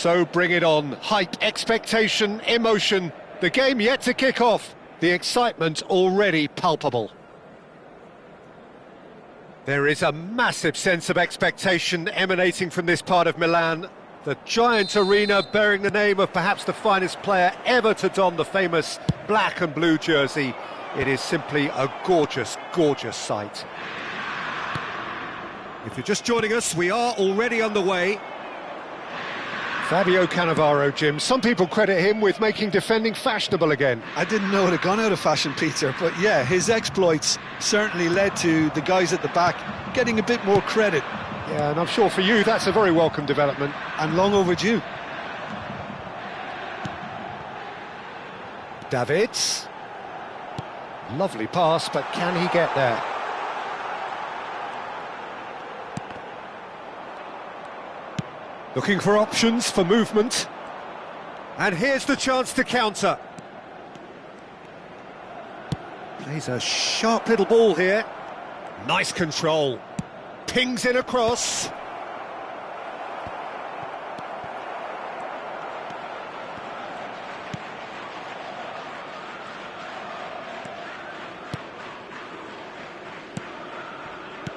So bring it on. Hype, expectation, emotion. The game yet to kick off. The excitement already palpable. There is a massive sense of expectation emanating from this part of Milan. The giant arena bearing the name of perhaps the finest player ever to don the famous black and blue jersey. It is simply a gorgeous, gorgeous sight. If you're just joining us, we are already underway. Fabio Cannavaro, Jim. Some people credit him with making defending fashionable again. I didn't know it had gone out of fashion, Peter, but yeah, his exploits certainly led to the guys at the back getting a bit more credit. Yeah, and I'm sure for you that's a very welcome development. And long overdue. Davids. Lovely pass, but can he get there? Looking for options for movement. And here's the chance to counter. Plays a sharp little ball here. Nice control. Pings in across.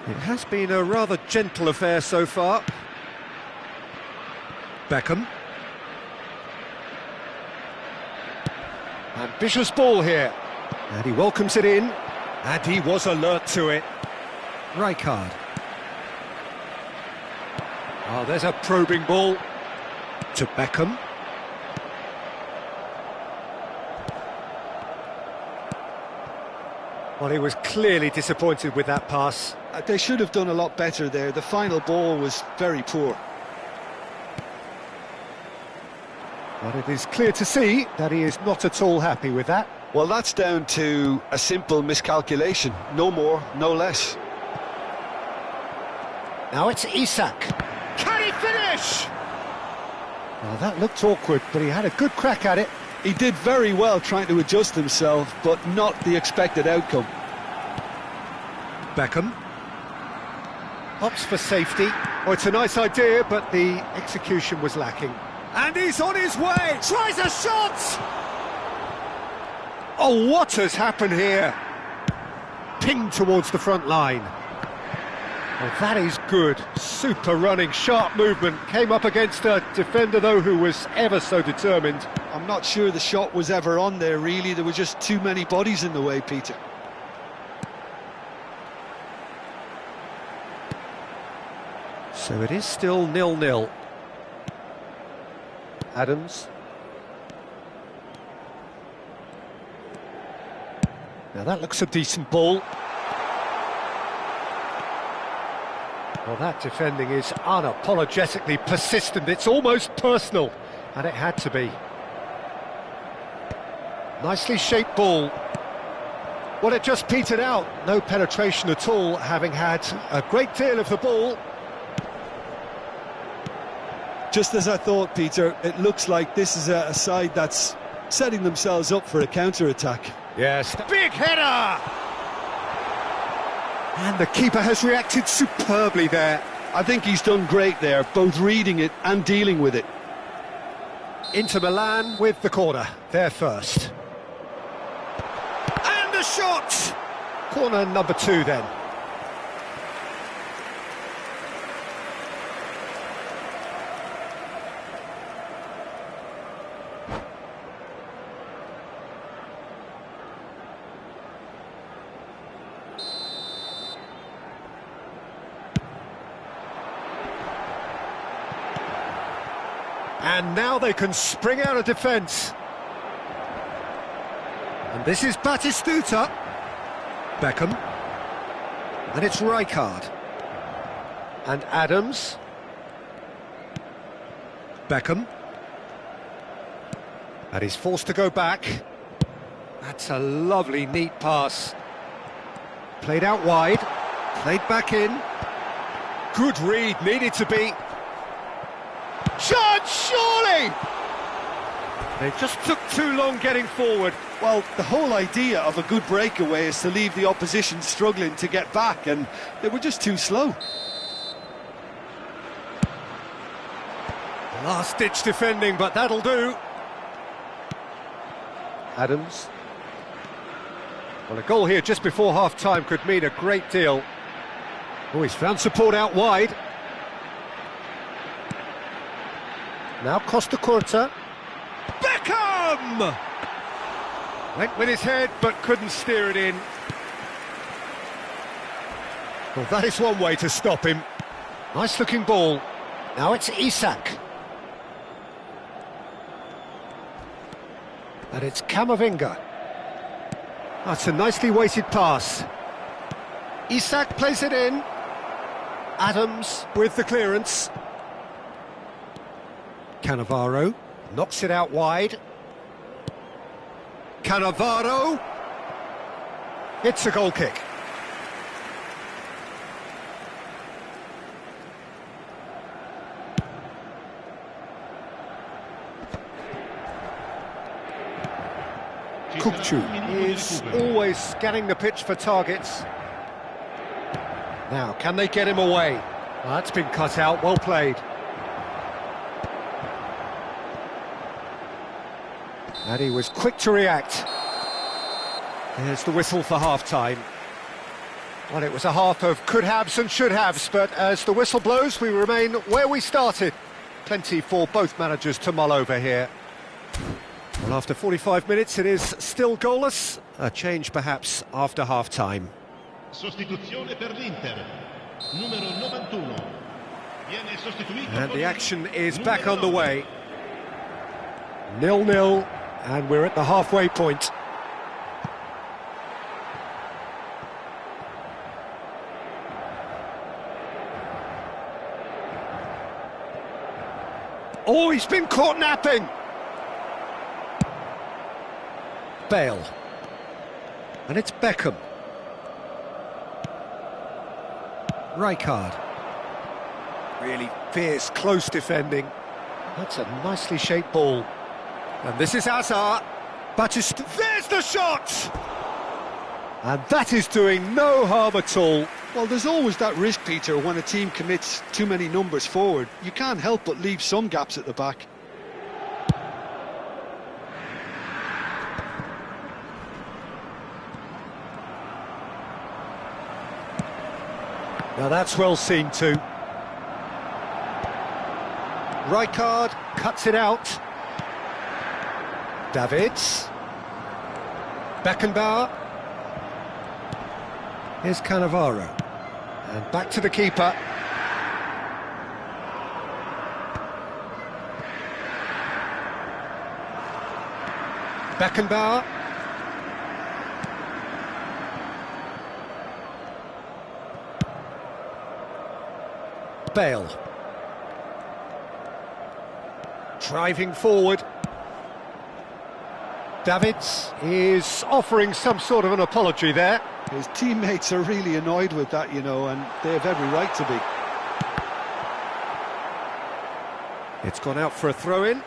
It has been a rather gentle affair so far. Beckham. Ambitious ball here. And he welcomes it in. And he was alert to it. Rijkaard. Oh, there's a probing ball to Beckham. Well, he was clearly disappointed with that pass. They should have done a lot better there. The final ball was very poor. But it is clear to see that he is not at all happy with that. Well, that's down to a simple miscalculation. No more, no less. Now it's Isak. Can he finish? Well, that looked awkward, but he had a good crack at it. He did very well trying to adjust himself, but not the expected outcome. Beckham. Opts for safety. Oh, it's a nice idea, but the execution was lacking. And he's on his way! Tries a shot! Oh, what has happened here? Pinged towards the front line. Oh, that is good. Super running, sharp movement. Came up against a defender, though, who was ever so determined. I'm not sure the shot was ever on there, really. There were just too many bodies in the way, Peter. So it is still 0-0. Adams. Now that looks a decent ball. Well, that defending is unapologetically persistent. It's almost personal, and it had to be. Nicely shaped ball. Well, it just petered out. No penetration at all, having had a great deal of the ball. Just as I thought, Peter, it looks like this is a side that's setting themselves up for a counter-attack. Yes, big header! And the keeper has reacted superbly there. I think he's done great there, both reading it and dealing with it. Inter Milan with the corner, they're first. And a shot! Corner number 2 then. And now they can spring out of defence. And this is Batistuta. Beckham. And it's Rijkaard. And Adams. Beckham. And he's forced to go back. That's a lovely, neat pass. Played out wide. Played back in. Good read, needed to be. Shot, surely! They just took too long getting forward. Well, the whole idea of a good breakaway is to leave the opposition struggling to get back, and they were just too slow. Last-ditch defending, but that'll do. Adams. Well, a goal here just before half-time could mean a great deal. Oh, he's found support out wide. Now Costa Curta. Beckham! Went with his head, but couldn't steer it in. Well, that is one way to stop him. Nice-looking ball. Now it's Isak. And it's Camavinga. That's a nicely weighted pass. Isak plays it in. Adams with the clearance. Cannavaro knocks it out wide. Cannavaro. It's a goal kick. Kukçu is always scanning the pitch for targets. Now, can they get him away? Well, that's been cut out, well played. And he was quick to react. There's the whistle for half-time. Well, it was a half of could-haves and should-haves, but as the whistle blows, we remain where we started. Plenty for both managers to mull over here. Well, after 45 minutes, it is still goalless. A change, perhaps, after half-time. Sostituzione per l'Inter. Numero 91. Viene sostituito. And the action is back underway. 0-0, and we're at the halfway point. Oh, he's been caught napping! Bale. And it's Beckham. Rijkaard. Really fierce, close defending. That's a nicely shaped ball. And this is Hazard. Batista. There's the shot! And that is doing no harm at all. Well, there's always that risk, Peter, when a team commits too many numbers forward. You can't help but leave some gaps at the back. Now that's well seen too. Rijkaard cuts it out. Davids. Beckenbauer. Here's Cannavaro. And back to the keeper. Beckenbauer. Bale. Driving forward. Davids is offering some sort of an apology there. His teammates are really annoyed with that, you know, and they have every right to be. It's gone out for a throw-in.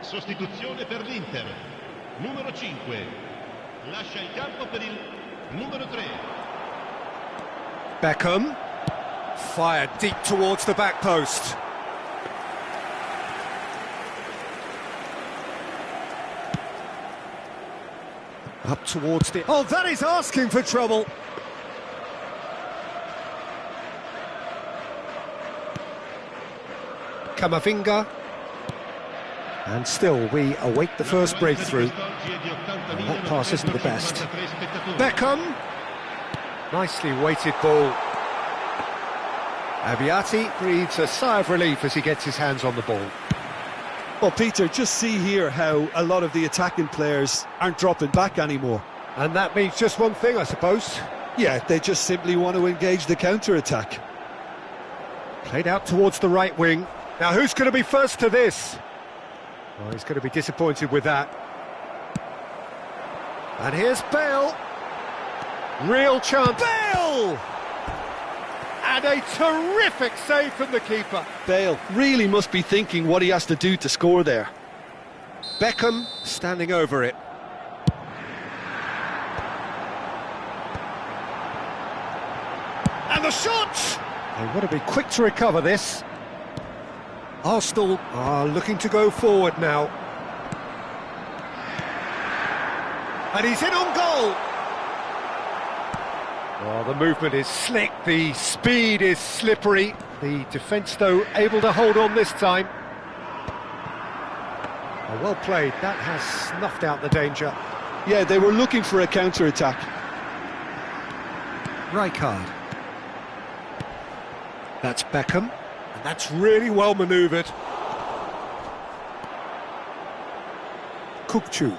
Sostituzione per l'Inter. Numero 5. Lascia il campo per il numero 3. Beckham. Fired deep towards the back post. Up towards the... Oh, that is asking for trouble. Camavinga. And still, we await the first breakthrough. And that pass isn't the best. Beckham. Nicely weighted ball. Aviati breathes a sigh of relief as he gets his hands on the ball. Well, Peter, just see here how a lot of the attacking players aren't dropping back anymore. And that means just one thing, I suppose. Yeah, they just simply want to engage the counter-attack. Played out towards the right wing. Now, who's going to be first to this? Well, he's going to be disappointed with that. And here's Bale. Real chance. Bale! And a terrific save from the keeper. Bale really must be thinking what he has to do to score there. Beckham standing over it. And the shot! They want to be quick to recover this. Arsenal are looking to go forward now. And he's in on goal. Oh, the movement is slick, the speed is slippery. The defence, though, able to hold on this time. Oh, well played, that has snuffed out the danger. Yeah, they were looking for a counter-attack. Rijkaard. That's Beckham, and that's really well manoeuvred. Kukçu.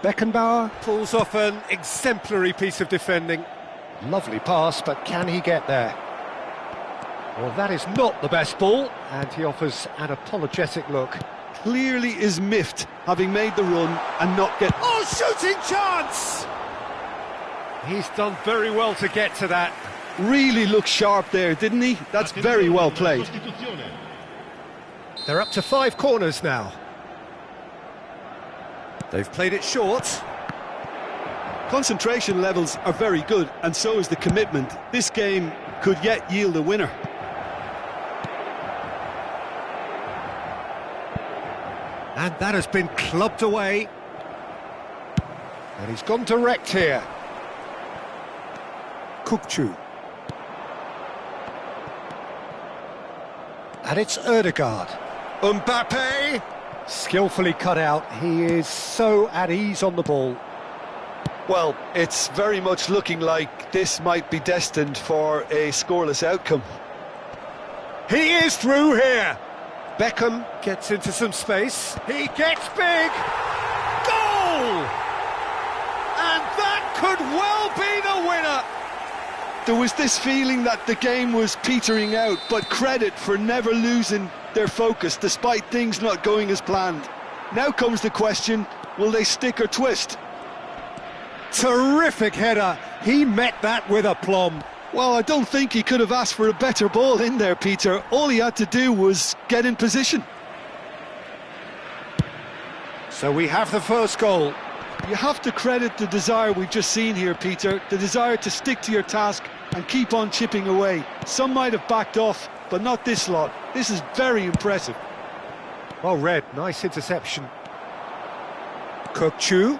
Beckenbauer pulls off an exemplary piece of defending. Lovely pass, but can he get there? Well, that is not the best ball, and he offers an apologetic look. Clearly is miffed, having made the run and not get... Oh, shooting chance! He's done very well to get to that. Really looked sharp there, didn't he? That's very well played. They're up to 5 corners now. They've played it short. Concentration levels are very good, and so is the commitment. This game could yet yield a winner. And that has been clubbed away. And he's gone direct here. Kukçu. And it's Ødegaard. Mbappe! Skillfully cut out. He is so at ease on the ball. Well, it's very much looking like this might be destined for a scoreless outcome. He is through here. Beckham gets into some space. He gets big. Goal! And that could well be the winner. There was this feeling that the game was petering out, but credit for never losing their focus despite things not going as planned. Now comes the question, will they stick or twist? Terrific header. He met that with aplomb. Well, I don't think he could have asked for a better ball in there, Peter. All he had to do was get in position. So we have the first goal. You have to credit the desire we've just seen here, Peter. The desire to stick to your task and keep on chipping away. Some might have backed off, but not this lot. This is very impressive. Well read, nice interception. Kukçu.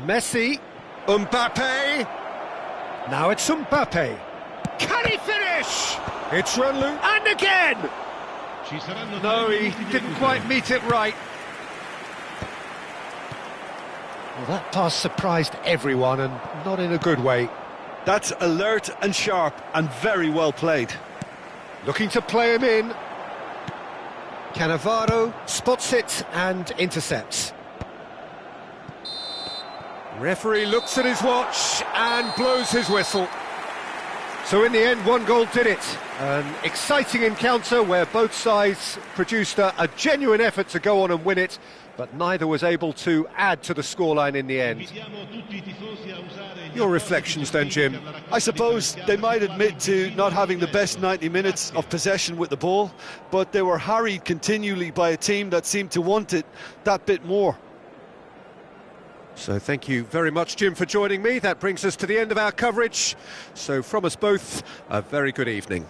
Messi. Mbappe. Now it's Mbappe. Can he finish? It's Lanjutt. And again! No, he didn't quite meet it right. Well, that pass surprised everyone, and not in a good way. That's alert and sharp and very well played. Looking to play him in. Cannavaro spots it and intercepts. Referee looks at his watch and blows his whistle. So in the end, 1 goal did it. An exciting encounter where both sides produced a genuine effort to go on and win it, but neither was able to add to the scoreline in the end. Your reflections then, Jim? I suppose they might admit to not having the best 90 minutes of possession with the ball, but they were harried continually by a team that seemed to want it that bit more. So thank you very much, Jim, for joining me. That brings us to the end of our coverage. So from us both, a very good evening.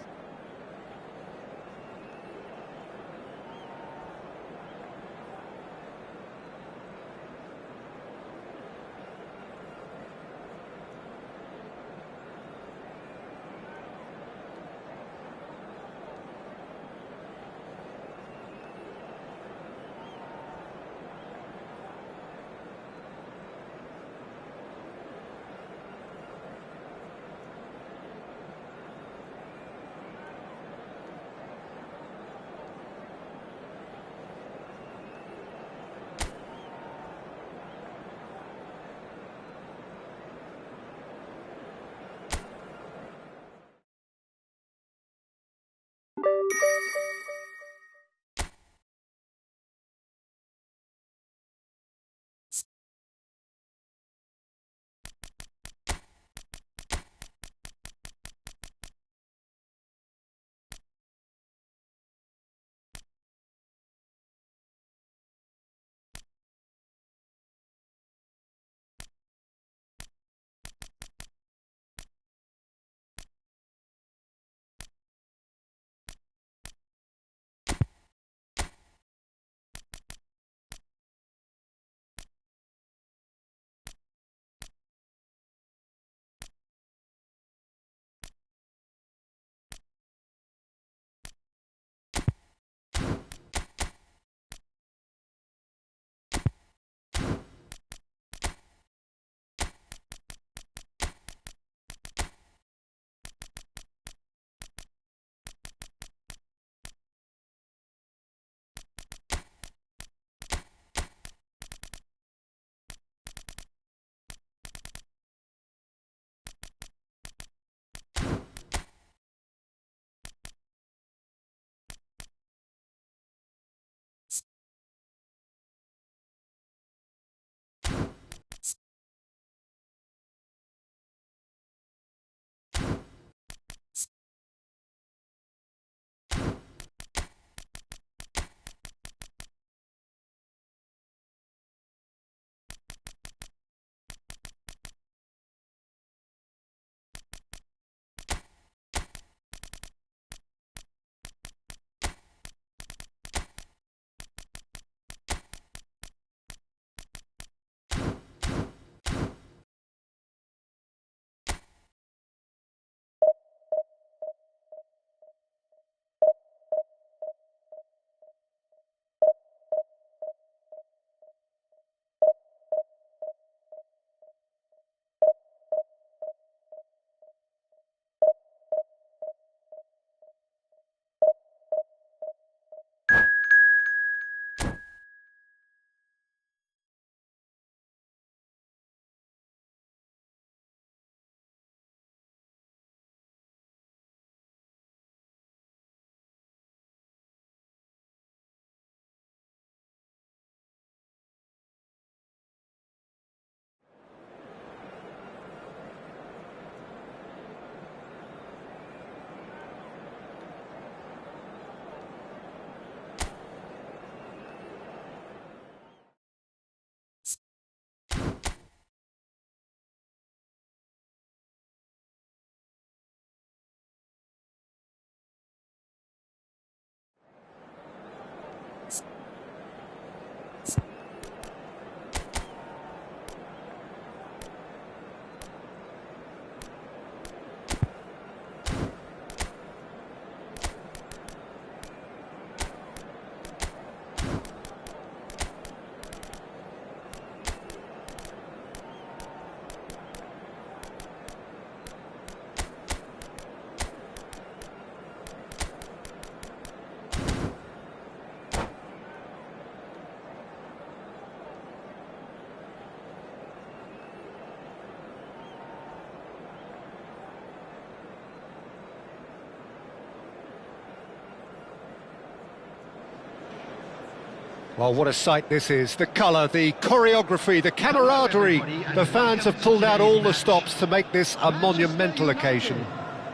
Well, what a sight this is. The colour, the choreography, the camaraderie. The fans have pulled out all the stops to make this a monumental occasion.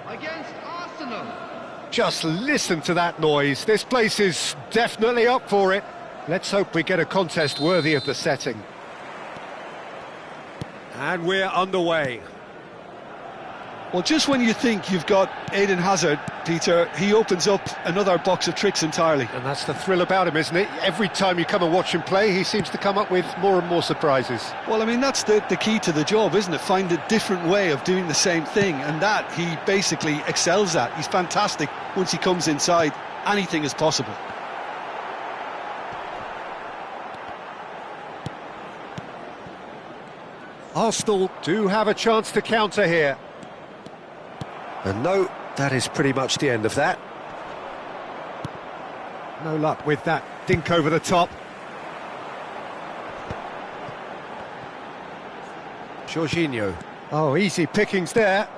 Against Arsenal. Just listen to that noise. This place is definitely up for it. Let's hope we get a contest worthy of the setting. And we're underway. Well, just when you think you've got Eden Hazard, Peter, he opens up another box of tricks entirely. And that's the thrill about him, isn't it? Every time you come and watch him play, he seems to come up with more and more surprises. Well, I mean, that's the key to the job, isn't it? Find a different way of doing the same thing, and that he basically excels at. He's fantastic once he comes inside. Anything is possible. Arsenal do have a chance to counter here. And no, that is pretty much the end of that. No luck with that dink over the top. Jorginho. Oh, easy pickings there.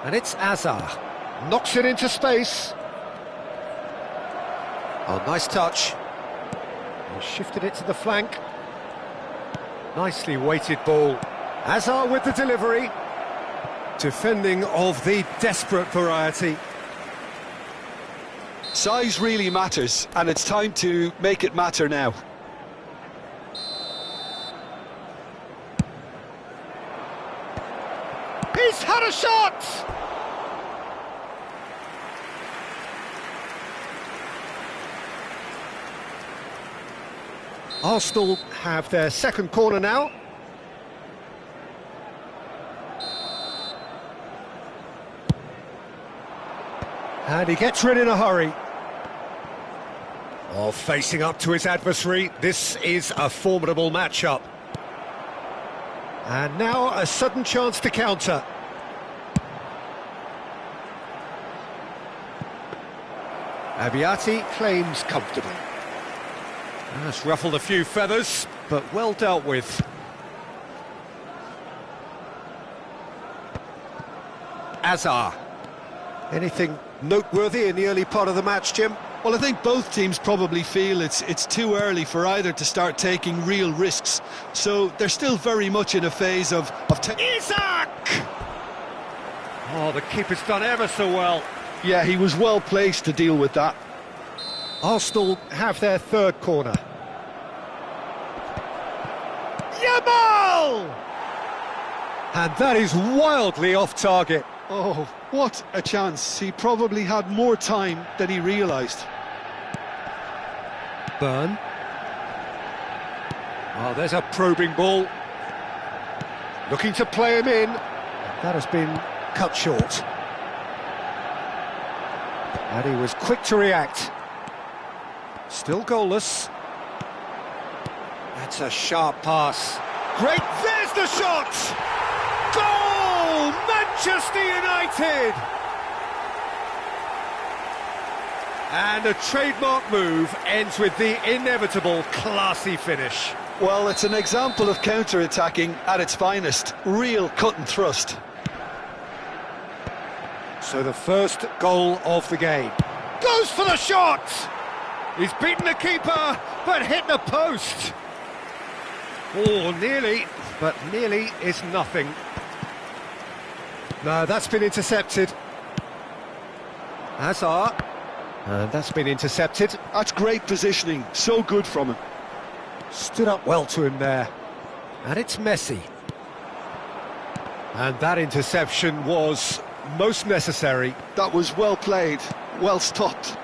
And it's Azar. Knocks it into space. Oh, nice touch. He shifted it to the flank. Nicely weighted ball. Azar with the delivery. Defending of the desperate variety. Size really matters, and it's time to make it matter now. He's had a shot! Arsenal have their second corner now. And he gets rid in a hurry. Oh, facing up to his adversary, this is a formidable matchup. And now a sudden chance to counter. Abiati claims comfortably. That's ruffled a few feathers, but well dealt with. Azar. Anything noteworthy in the early part of the match, Jim? Well, I think both teams probably feel it's too early for either to start taking real risks. So they're still very much in a phase of Isaac! Oh, the keeper's done ever so well. Yeah, he was well placed to deal with that. Arsenal have their third corner. Yamal! And that is wildly off target. Oh, what a chance. He probably had more time than he realised. Burn. Oh, there's a probing ball. Looking to play him in. That has been cut short. And he was quick to react. Still goalless. That's a sharp pass. Great, there's the shot! Goal! Manchester United! And a trademark move ends with the inevitable classy finish. Well, it's an example of counter-attacking at its finest. Real cut and thrust. So the first goal of the game. Goes for the shot! He's beaten the keeper, but hit the post. Oh, nearly, but nearly is nothing. No, that's been intercepted. Hazard. And that's been intercepted. That's great positioning, so good from him. Stood up well to him there. And it's Messi. And that interception was most necessary. That was well played, well stopped.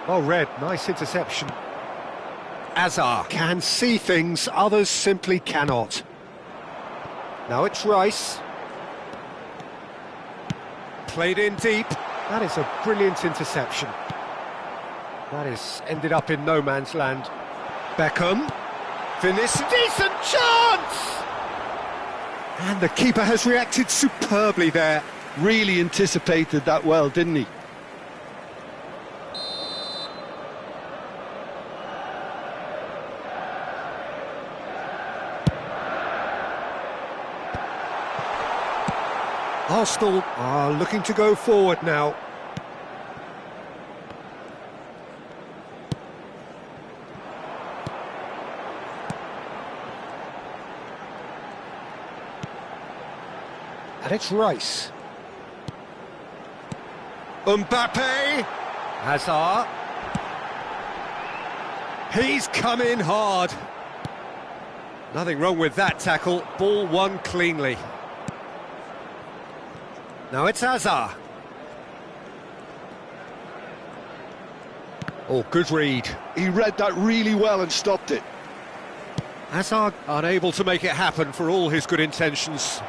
Well read, nice interception. Azar can see things others simply cannot. Now it's Rice. Played in deep. That is a brilliant interception. That is ended up in no man's land. Beckham. Finis. Decent chance! And the keeper has reacted superbly there. Really anticipated that well, didn't he? Arsenal are looking to go forward now. And it's Rice. Mbappe. Hazard. He's come in hard. Nothing wrong with that tackle. Ball won cleanly. Now it's Hazard. Oh, good read. He read that really well and stopped it. Hazard unable to make it happen for all his good intentions.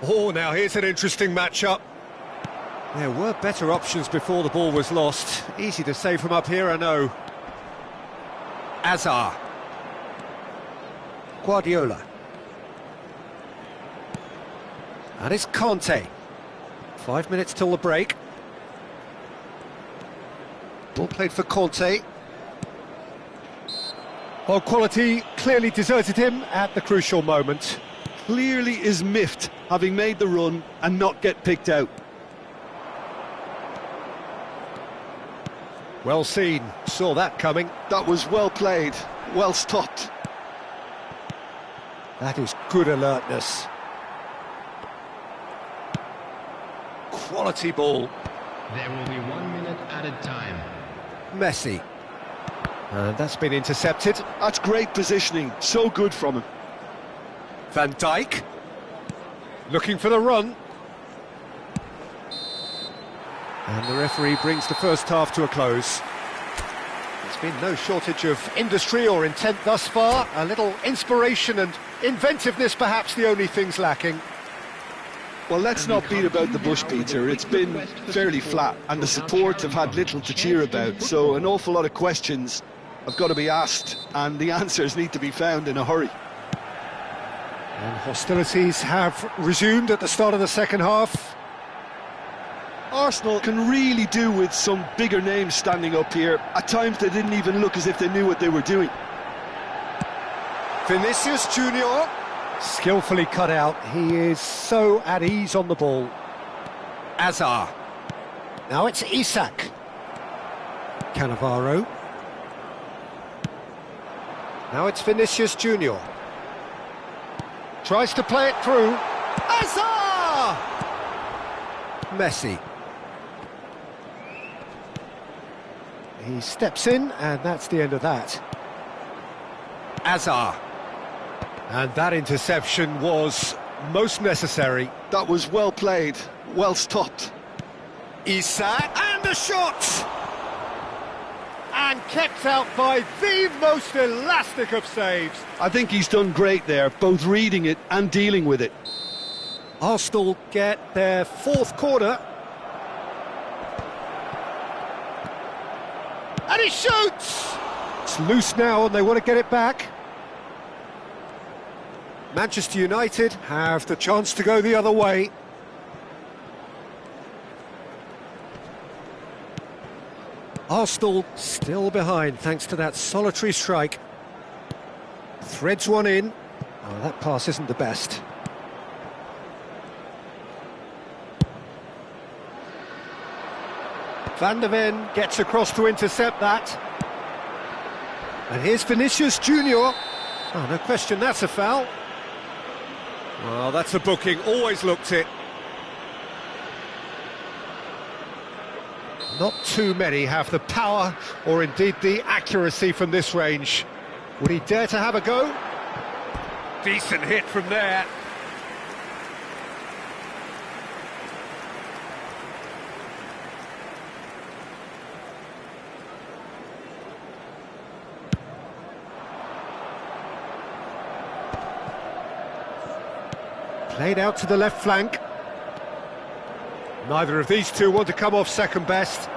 Oh, now here's an interesting matchup. There were better options before the ball was lost. Easy to say from up here, I know. Hazard. Guardiola. And it's Conte. 5 minutes till the break. Ball played for Conte. Well, quality clearly deserted him at the crucial moment. Clearly is miffed, having made the run and not get picked out. Well seen, saw that coming. That was well played, well stopped. That is good alertness. Quality ball. There will be 1 minute added time. Messi. And that's been intercepted. That's great positioning, so good from him. Van Dijk. Looking for the run. And the referee brings the first half to a close. There's been no shortage of industry or intent thus far. A little inspiration and inventiveness, perhaps the only things lacking. Well, let's not beat about the bush, Peter. It's been fairly flat, and the support have had little to cheer about, so an awful lot of questions have got to be asked, and the answers need to be found in a hurry. And hostilities have resumed at the start of the second half. Arsenal can really do with some bigger names standing up here. At times they didn't even look as if they knew what they were doing. Vinicius Junior. Skillfully cut out. He is so at ease on the ball. Hazard. Now it's Isak. Cannavaro. Now it's Vinicius Junior. Tries to play it through. Hazard! Messi. He steps in, and that's the end of that. Hazard. And that interception was most necessary. That was well played, well stopped. Isak, and the shot! And kept out by the most elastic of saves. I think he's done great there, both reading it and dealing with it. Arsenal get their fourth corner. And he shoots! It's loose now and they want to get it back. Manchester United have the chance to go the other way. Arsenal still behind thanks to that solitary strike. Threads one in. Oh, that pass isn't the best. Van der Ven gets across to intercept that. And here's Vinicius Junior. Oh, no question, that's a foul. Well, that's a booking, always looked it. Not too many have the power or indeed the accuracy from this range. Would he dare to have a go? Decent hit from there. Played out to the left flank. Neither of these two want to come off second best.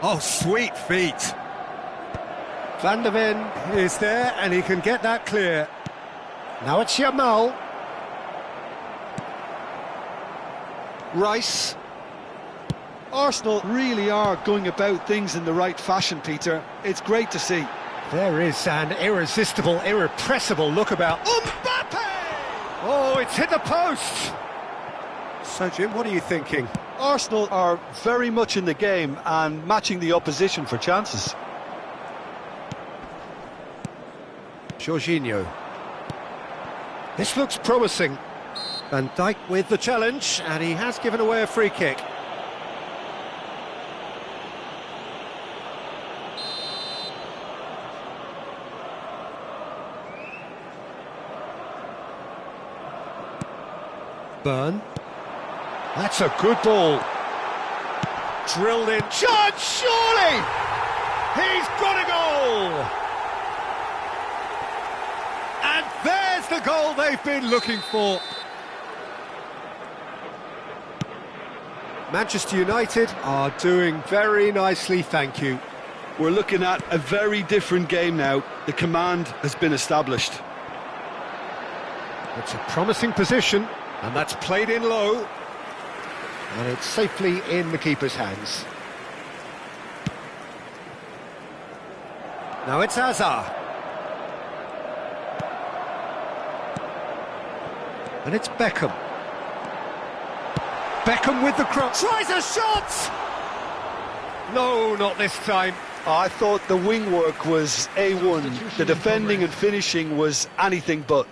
Oh, sweet feet. Van der Ven is there and he can get that clear. Now it's Yamal. Rice. Arsenal really are going about things in the right fashion, Peter. It's great to see. There is an irresistible, irrepressible look about. Mbappe! Oh, it's hit the post! So, Jim, what are you thinking? Arsenal are very much in the game and matching the opposition for chances. Jorginho. This looks promising. Van Dijk with the challenge, and he has given away a free kick. Burn. That's a good ball. Drilled in. Shot, surely! He's got a goal! And there's the goal they've been looking for. Manchester United are doing very nicely, thank you. We're looking at a very different game now. The command has been established. It's a promising position, and that's played in low. And it's safely in the keeper's hands. Now it's Hazard. And it's Beckham. Beckham with the cross. Tries a shot! No, not this time. I thought the wing work was A1. The defending and finishing was anything but.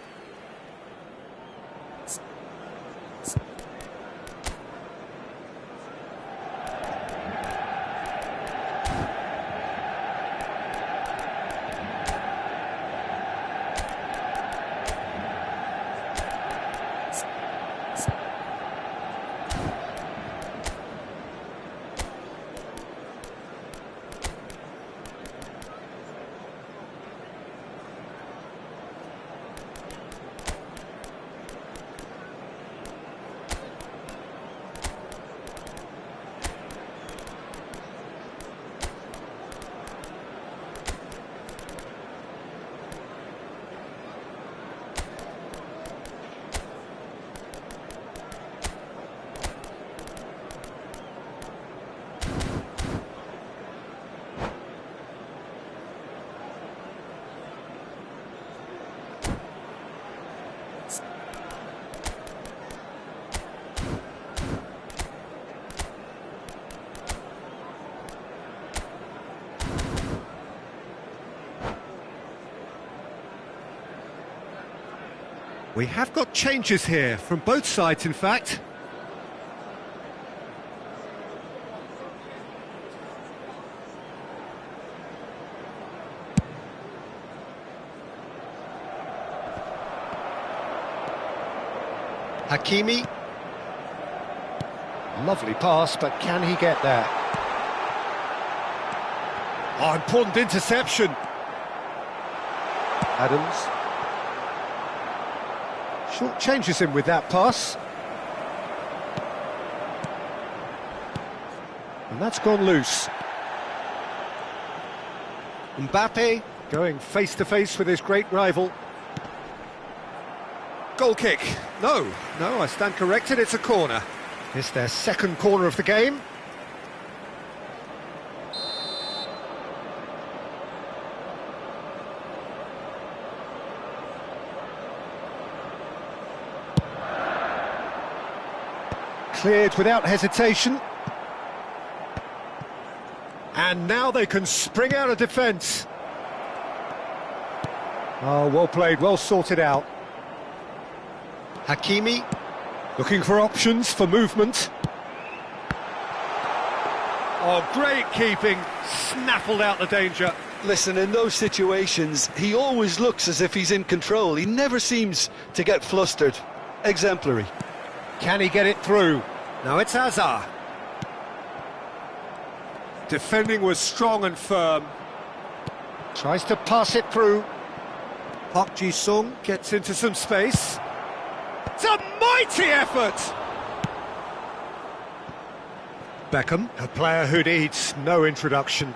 We have got changes here, from both sides in fact. Hakimi. Lovely pass, but can he get there? Oh, important interception. Adams. Short changes him with that pass. And that's gone loose. Mbappe going face-to-face with his great rival. Goal kick. No, I stand corrected, it's a corner. It's their second corner of the game. Cleared without hesitation. And now they can spring out of defence. Oh, well played, well sorted out. Hakimi, looking for options for movement. Oh, great keeping, snaffled out the danger. Listen, in those situations, he always looks as if he's in control. He never seems to get flustered. Exemplary. Can he get it through? Now it's Hazard. Defending was strong and firm. Tries to pass it through. Park Ji-sung gets into some space. It's a mighty effort! Beckham, a player who needs no introduction.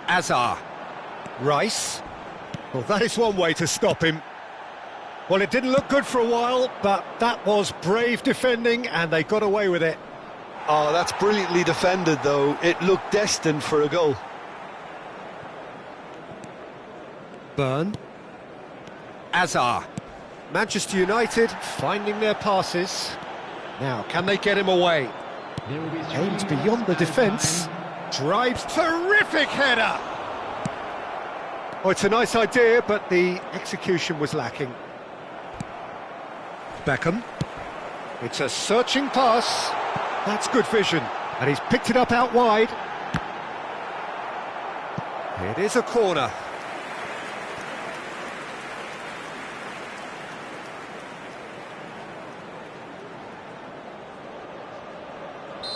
Hazard. Rice. Well, that is one way to stop him. Well, it didn't look good for a while, but that was brave defending, and they got away with it. Oh, that's brilliantly defended, though. It looked destined for a goal. Burn. Hazard. Manchester United finding their passes. Now, can they get him away? Aims beyond the defence. Drives. Terrific header! Oh, it's a nice idea, but the execution was lacking. Beckham. It's a searching pass. That's good vision. And he's picked it up out wide. It is a corner.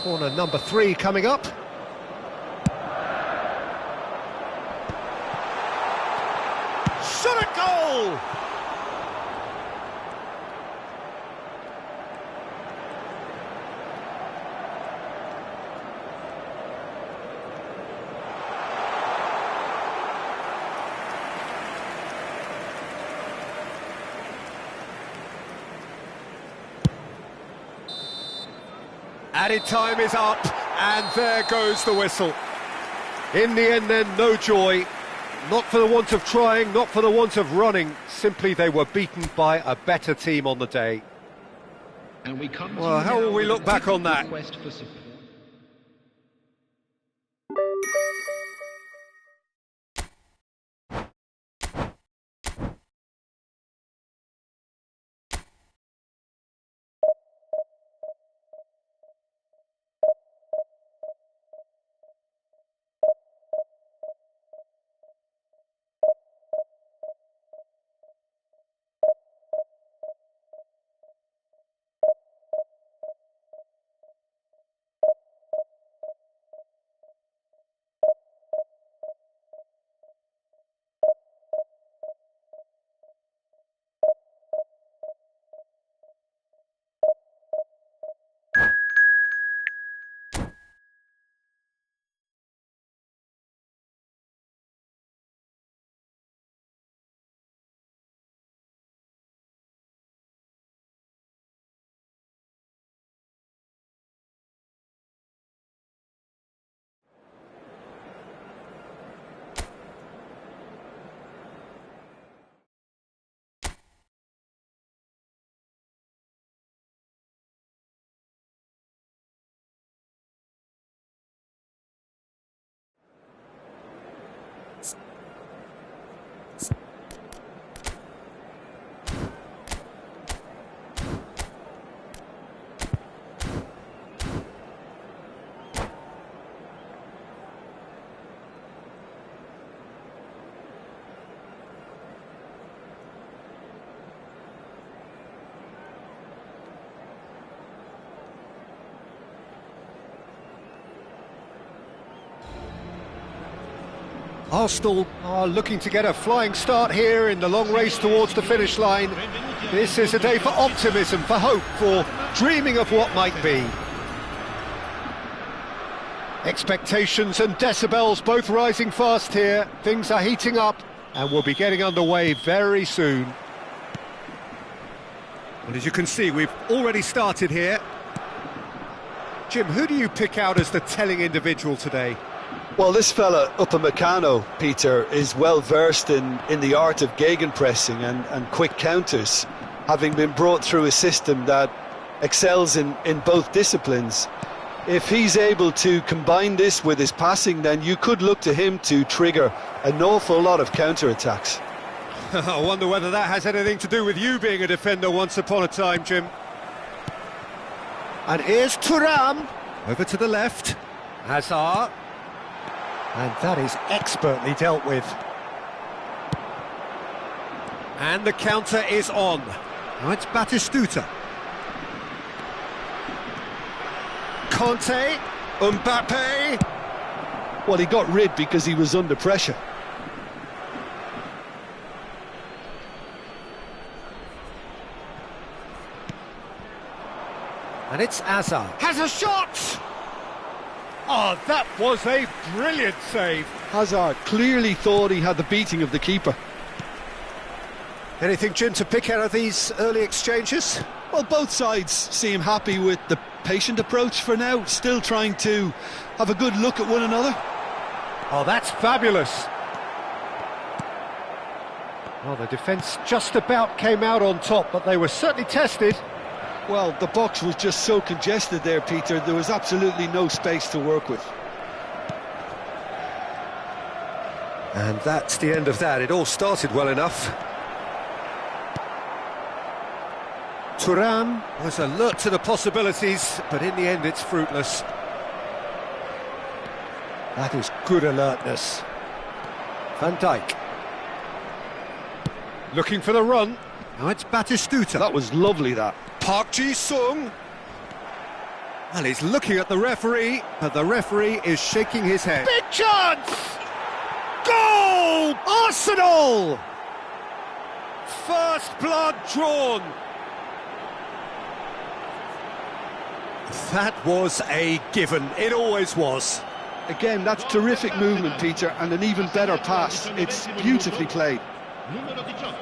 Corner number 3 coming up. Shot a goal! Added time is up, and there goes the whistle. In the end then, no joy. Not for the want of trying, not for the want of running. Simply they were beaten by a better team on the day. And we come Well, how will we look back on that? Arsenal are looking to get a flying start here in the long race towards the finish line. This is a day for optimism, for hope, for dreaming of what might be. Expectations and decibels both rising fast here. Things are heating up and we'll be getting underway very soon. Well, as you can see, we've already started here. Jim, who do you pick out as the telling individual today? Well, this fella, Upamecano, Peter, is well versed in the art of gegenpressing and quick counters, having been brought through a system that excels in both disciplines. If he's able to combine this with his passing, then you could look to him to trigger an awful lot of counter-attacks. I wonder whether that has anything to do with you being a defender once upon a time, Jim. And here's Thuram, over to the left. Hazard. And that is expertly dealt with. And the counter is on. Now it's Batistuta. Conte, Mbappe. Well, he got rid because he was under pressure. And it's Hazard. Has a shot! Oh, that was a brilliant save. Hazard clearly thought he had the beating of the keeper. Anything, Jim, to pick out of these early exchanges? Well, both sides seem happy with the patient approach for now, still trying to have a good look at one another. Oh, that's fabulous. Well, the defence just about came out on top, but they were certainly tested. Well, the box was just so congested there, Peter. There was absolutely no space to work with. And that's the end of that. It all started well enough. Thuram was alert to the possibilities, but in the end it's fruitless. That is good alertness. Van Dijk. Looking for the run. Now it's Batistuta. That was lovely, that. Park Ji-sung. Well, he's looking at the referee, but the referee is shaking his head. Big chance! Goal! Arsenal! First blood drawn. That was a given. It always was. Again, that's terrific movement, Peter, and an even better pass. It's beautifully played. Numero 18.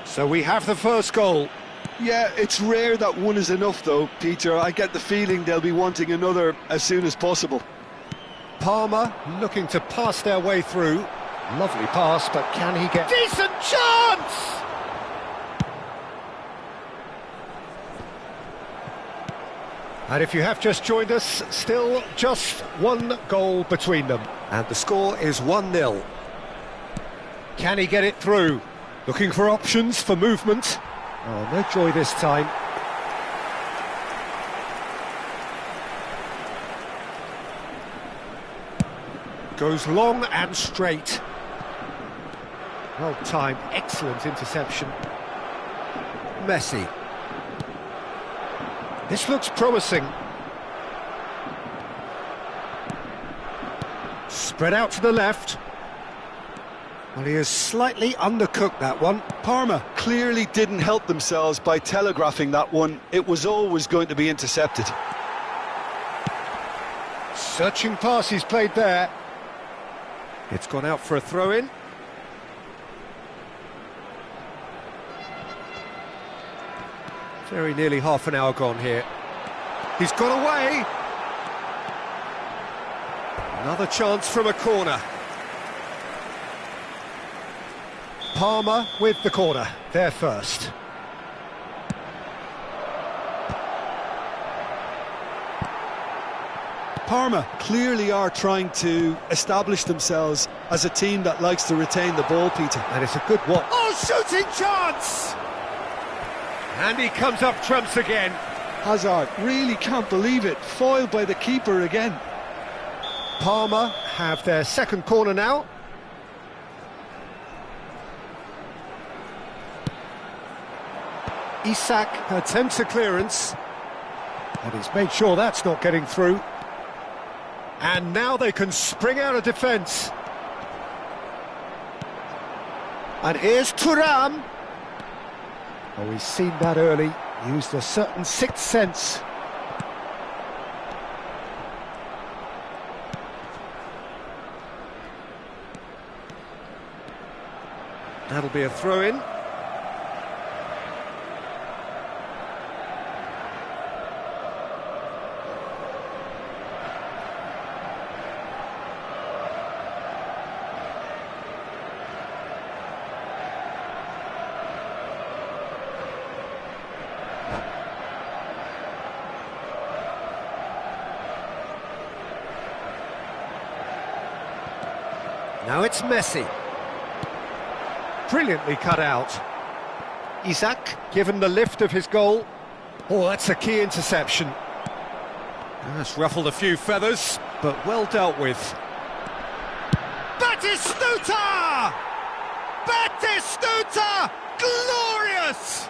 So we have the first goal. Yeah, it's rare that one is enough, though, Peter. I get the feeling they'll be wanting another as soon as possible. Palmer looking to pass their way through. Lovely pass, but can he get... Decent chance! And if you have just joined us, still just one goal between them. And the score is 1-0. Can he get it through? Looking for options for movement. Oh, no joy this time. Goes long and straight. Well timed, excellent interception. Messi. This looks promising. Spread out to the left. Well, he has slightly undercooked that one. Parma clearly didn't help themselves by telegraphing that one. It was always going to be intercepted. Searching pass he's played there. It's gone out for a throw-in. Very nearly half an hour gone here. He's got away. Another chance from a corner. Palmer with the corner, there first. Parma clearly are trying to establish themselves as a team that likes to retain the ball, Peter. And it's a good one. Oh, shooting chance! And he comes up trumps again. Hazard, really can't believe it. Foiled by the keeper again. Palmer have their second corner now. Isak attempts a clearance. And he's made sure that's not getting through. And now they can spring out of defence. And here's Thuram. Oh, he's seen that early. Used a certain sixth sense. That'll be a throw-in. Now it's Messi. Brilliantly cut out. Isak given the lift of his goal. Oh, that's a key interception. That's ruffled a few feathers, but well dealt with. Batistuta! Batistuta! Glorious!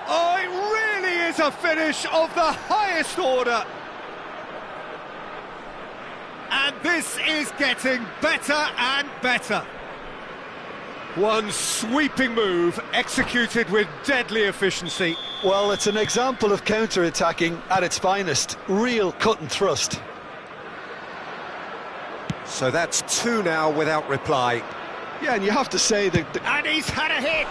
Oh, it really is a finish of the highest order. And this is getting better and better. One sweeping move executed with deadly efficiency. Well, it's an example of counter-attacking at its finest. Real cut and thrust. So that's two now without reply. Yeah, and you have to say that... And he's had a hit!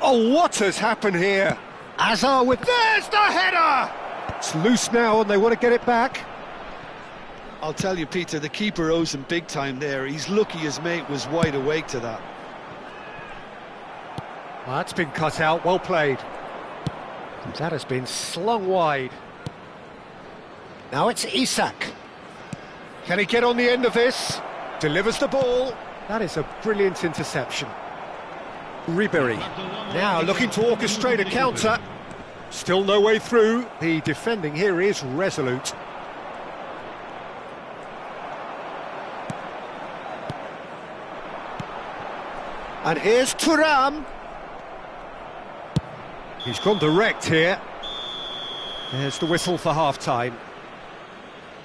Oh, what has happened here? Hazard with... There's the header! It's loose now and they want to get it back. I'll tell you, Peter, the keeper owes him big time there. He's lucky his mate was wide awake to that. Well, that's been cut out, well played. That has been slung wide. Now it's Isak. Can he get on the end of this? Delivers the ball. That is a brilliant interception. Ribery. Now looking to orchestrate a counter. Still no way through. The defending here is resolute. And here's Thuram. He's gone direct here. There's the whistle for half-time.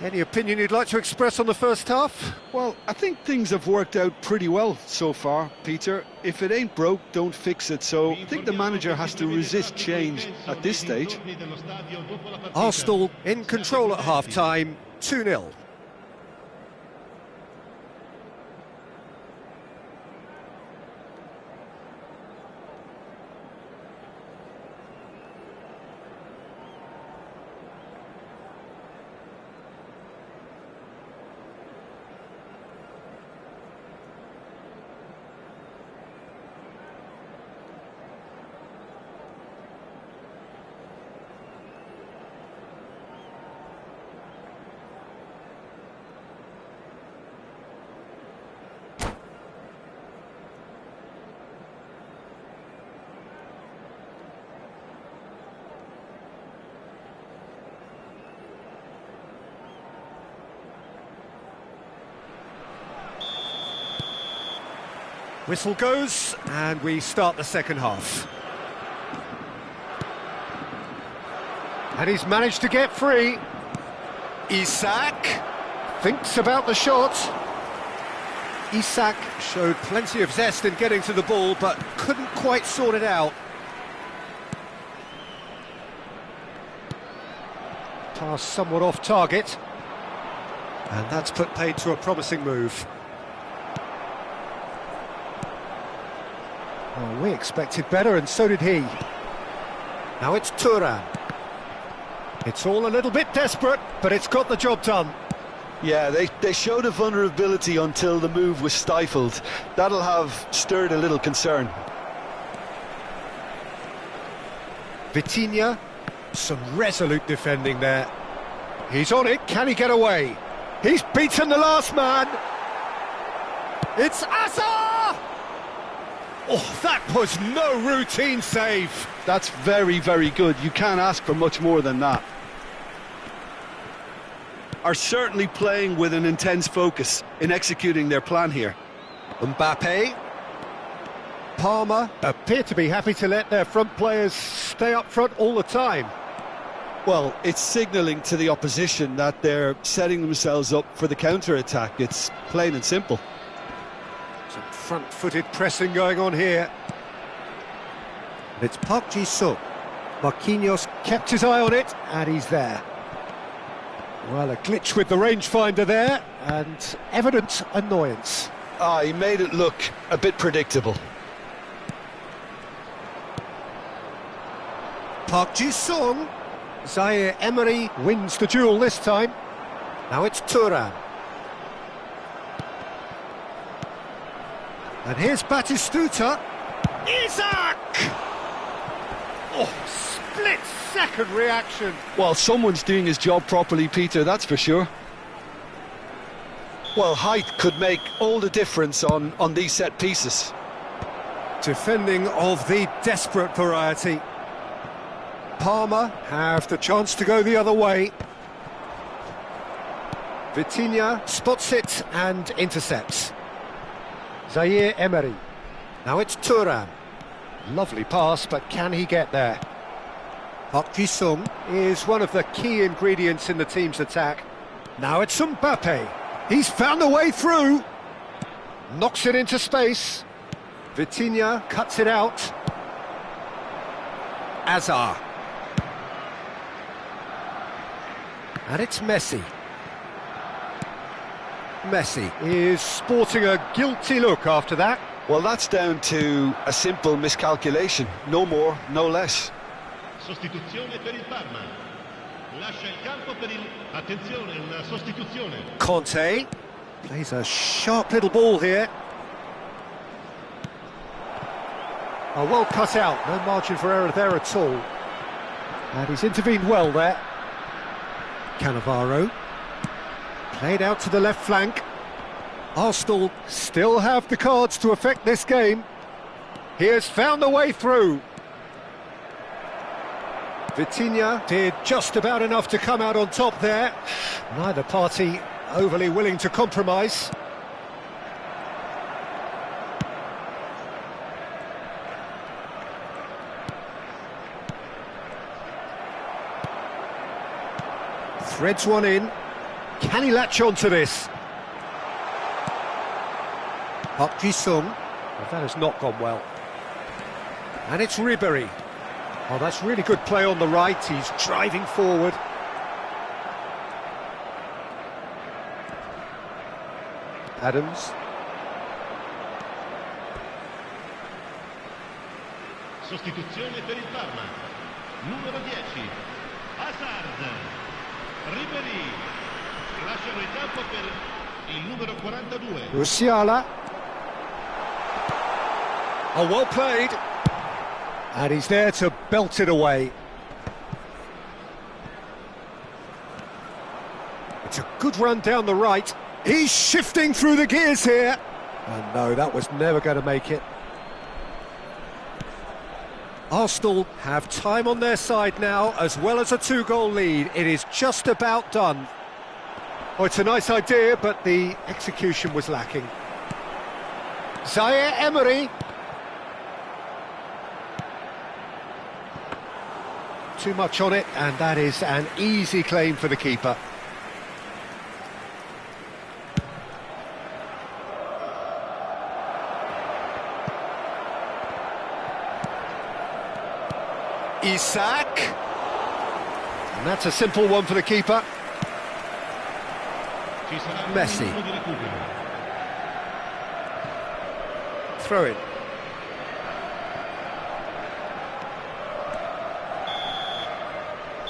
Any opinion you'd like to express on the first half? Well, I think things have worked out pretty well so far, Peter. If it ain't broke, don't fix it. So I think the manager has to resist change at this stage. Arsenal in control at half-time, 2-0. Whistle goes, and we start the second half. And he's managed to get free. Isak thinks about the shot. Isak showed plenty of zest in getting to the ball, but couldn't quite sort it out. Pass somewhat off target. And that's put paid to a promising move. Well, we expected better, and so did he. Now it's Thuram. It's all a little bit desperate, but it's got the job done. Yeah, they showed a vulnerability until the move was stifled. That'll have stirred a little concern. Vitinha, some resolute defending there. He's on it, can he get away? He's beaten the last man. It's Asa! Oh, that was no routine save. That's very, very good. You can't ask for much more than that. Are certainly playing with an intense focus in executing their plan here. Mbappe. Palmer appear to be happy to let their front players stay up front all the time. Well, it's signalling to the opposition that they're setting themselves up for the counter-attack. It's plain and simple. Some front-footed pressing going on here. It's Park Ji-sung. Marquinhos kept his eye on it, and he's there. Well, a glitch with the rangefinder there, and evident annoyance. He made it look a bit predictable. Park Ji-sung. Zaire Emery wins the duel this time. Now it's Thuram. And here's Batistuta. Isak! Oh, split-second reaction. Well, someone's doing his job properly, Peter, that's for sure. Well, height could make all the difference on these set pieces. Defending of the desperate variety. Palmer have the chance to go the other way. Vitinha spots it and intercepts. Zaire Emery. Now it's Thuram. Lovely pass, but can he get there? Park Ji-sung is one of the key ingredients in the team's attack. Now it's Mbappe. He's found a way through. Knocks it into space. Vitinha cuts it out. Azar. And it's Messi. Messi is sporting a guilty look after that. Well, that's down to a simple miscalculation. No more, no less. Sostituzione per il Parma. Lascia il campo per il... Attenzione, una sostituzione. Conte plays a sharp little ball here. Oh, well cut out, no margin for error there at all. And he's intervened well there. Cannavaro. Played out to the left flank. Arsenal still have the cards to affect this game. He has found the way through. Vitinha did just about enough to come out on top there. Neither party overly willing to compromise. Threads one in. Can he latch on to this? Park Ji-sung. Well, that has not gone well. And it's Ribery. Oh, that's really good play on the right. He's driving forward. Adams. Sostituzione per il Parma. Numero 10. Hazard. Ribery. Lasciano il campo per il numero 42. Musiala. Oh, well played. And he's there to belt it away. It's a good run down the right. He's shifting through the gears here. And no, that was never going to make it. Arsenal have time on their side now, as well as a 2-goal lead. It is just about done. Oh, it's a nice idea, but the execution was lacking. Zaire Emery. Too much on it, and that is an easy claim for the keeper. Isak. And that's a simple one for the keeper. Messi. Throw in.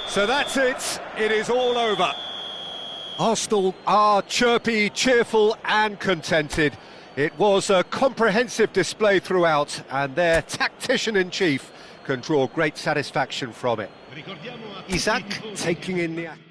So that's it. It is all over. Arsenal are chirpy, cheerful and contented. It was a comprehensive display throughout, and their tactician-in-chief can draw great satisfaction from it. Isak taking in the action.